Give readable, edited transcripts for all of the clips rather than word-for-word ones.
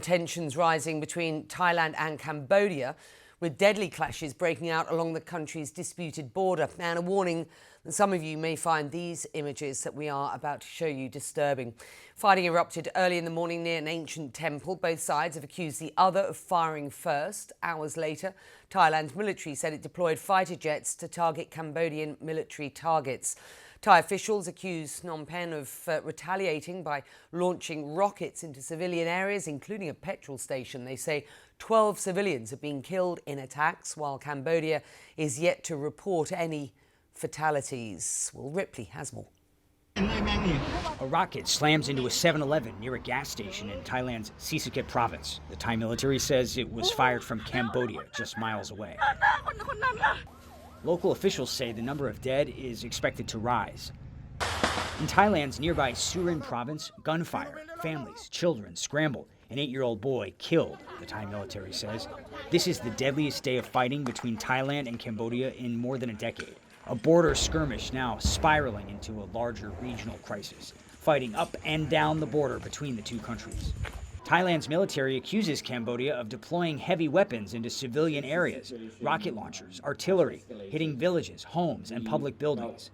And tensions rising between Thailand and Cambodia, with deadly clashes breaking out along the country's disputed border. And a warning that some of you may find these images that we are about to show you disturbing. Fighting erupted early in the morning near an ancient temple. Both sides have accused the other of firing first. Hours later, Thailand's military said it deployed fighter jets to target Cambodian military targets. Thai officials accuse Phnom Penh of retaliating by launching rockets into civilian areas, including a petrol station. They say 12 civilians have been killed in attacks, while Cambodia is yet to report any fatalities. Well, Ripley has more. A rocket slams into a 7-Eleven near a gas station in Thailand's Sisaket province. The Thai military says it was fired from Cambodia, just miles away. Local officials say the number of dead is expected to rise. In Thailand's nearby Surin province, gunfire. Families, children scramble. An 8-year-old boy killed, the Thai military says. This is the deadliest day of fighting between Thailand and Cambodia in more than a decade. A border skirmish now spiraling into a larger regional crisis, fighting up and down the border between the two countries. Thailand's military accuses Cambodia of deploying heavy weapons into civilian areas, rocket launchers, artillery, hitting villages, homes, and public buildings.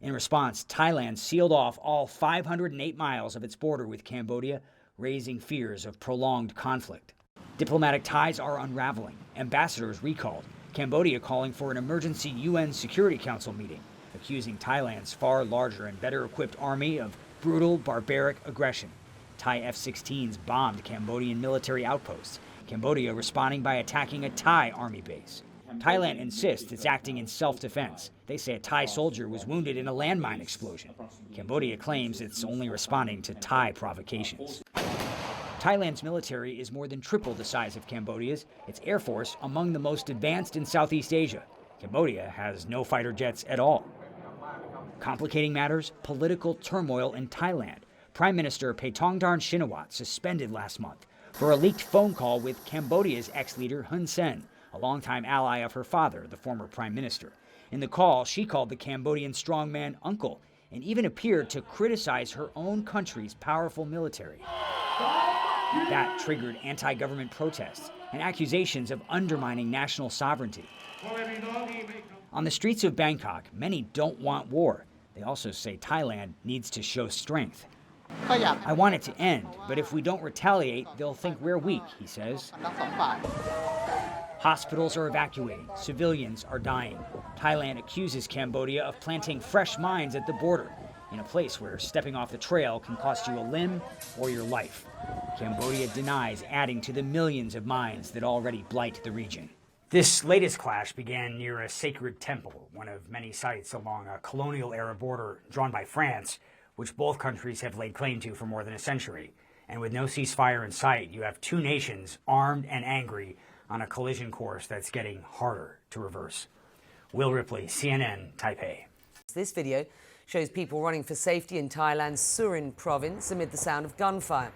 In response, Thailand sealed off all 508 miles of its border with Cambodia, raising fears of prolonged conflict. Diplomatic ties are unraveling, ambassadors recalled, Cambodia calling for an emergency UN Security Council meeting, accusing Thailand's far larger and better equipped army of brutal, barbaric aggression. Thai F-16s bombed Cambodian military outposts, Cambodia responding by attacking a Thai army base. Thailand insists it's acting in self-defense. They say a Thai soldier was wounded in a landmine explosion. Cambodia claims it's only responding to Thai provocations. Thailand's military is more than triple the size of Cambodia's, its air force among the most advanced in Southeast Asia. Cambodia has no fighter jets at all. Complicating matters, political turmoil in Thailand. Prime Minister Paetongtarn Shinawatra suspended last month for a leaked phone call with Cambodia's ex-leader Hun Sen, a longtime ally of her father, the former prime minister. In the call, she called the Cambodian strongman uncle and even appeared to criticize her own country's powerful military. That triggered anti-government protests and accusations of undermining national sovereignty. On the streets of Bangkok, many don't want war. They also say Thailand needs to show strength. I want it to end, but if we don't retaliate, they'll think we're weak, he says. Hospitals are evacuating. Civilians are dying. Thailand accuses Cambodia of planting fresh mines at the border, in a place where stepping off the trail can cost you a limb or your life. Cambodia denies adding to the millions of mines that already blight the region. This latest clash began near a sacred temple, one of many sites along a colonial-era border drawn by France, which both countries have laid claim to for more than a century. And with no ceasefire in sight, you have two nations armed and angry on a collision course that's getting harder to reverse. Will Ripley, CNN, Taipei. This video shows people running for safety in Thailand's Surin province amid the sound of gunfire.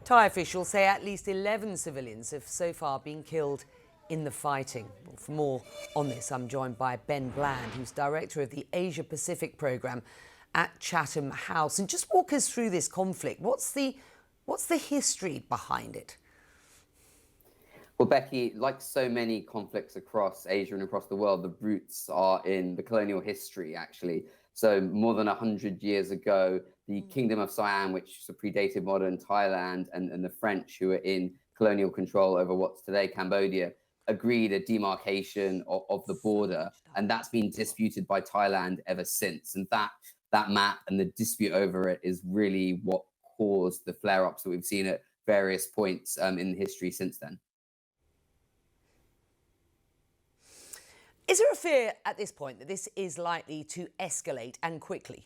Thai officials say at least 11 civilians have so far been killed in the fighting. Well, for more on this, I'm joined by Ben Bland, who's director of the Asia Pacific Programme at Chatham House. And just walk us through this conflict. What's the history behind it? Well, Becky, like so many conflicts across Asia and across the world, the roots are in the colonial history, actually. So more than 100 years ago, the Kingdom of Siam, which predated modern Thailand, and the French, who were in colonial control over what's today Cambodia, agreed a demarcation of the border. And that's been disputed by Thailand ever since. And that map and the dispute over it is really what caused the flare-ups that we've seen at various points in history since then. Is there a fear at this point that this is likely to escalate and quickly?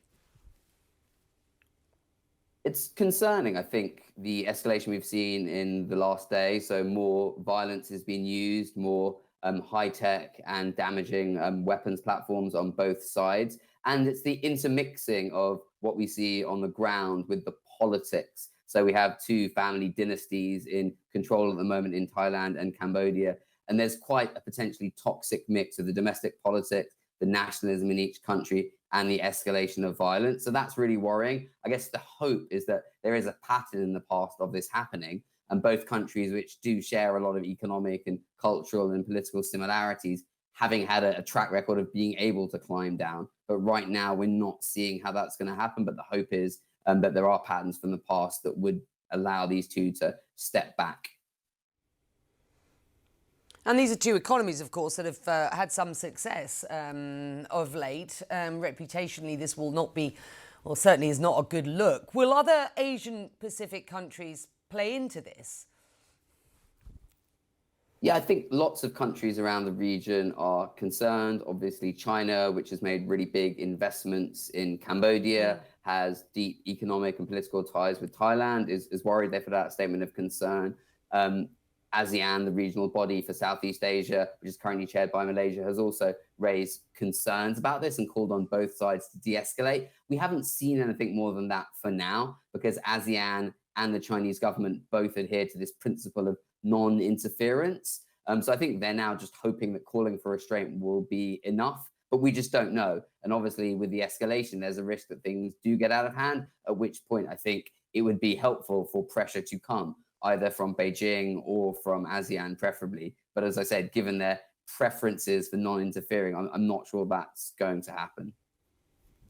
It's concerning, I think, the escalation we've seen in the last day. So more violence is being used, more high-tech and damaging weapons platforms on both sides. And it's the intermixing of what we see on the ground with the politics. So we have two family dynasties in control at the moment in Thailand and Cambodia. And there's quite a potentially toxic mix of the domestic politics, the nationalism in each country, and the escalation of violence. So that's really worrying. I guess the hope is that there is a pattern in the past of this happening, and both countries which do share a lot of economic and cultural and political similarities, having had a track record of being able to climb down. But right now, we're not seeing how that's going to happen. But the hope is that there are patterns from the past that would allow these two to step back. And these are two economies, of course, that have had some success of late. Reputationally, this will not be, or certainly is not a good look. Will other Asian Pacific countries play into this? Yeah, I think lots of countries around the region are concerned. Obviously, China, which has made really big investments in Cambodia, has deep economic and political ties with Thailand, is worried. They put out a statement of concern. ASEAN, the regional body for Southeast Asia, which is currently chaired by Malaysia, has also raised concerns about this and called on both sides to de-escalate. We haven't seen anything more than that for now, because ASEAN and the Chinese government both adhere to this principle of non-interference. So I think they're now just hoping that calling for restraint will be enough, but we just don't know. And obviously with the escalation, there's a risk that things do get out of hand, at which point I think it would be helpful for pressure to come, either from Beijing or from ASEAN preferably. But as I said, given their preferences for non-interfering, I'm not sure that's going to happen.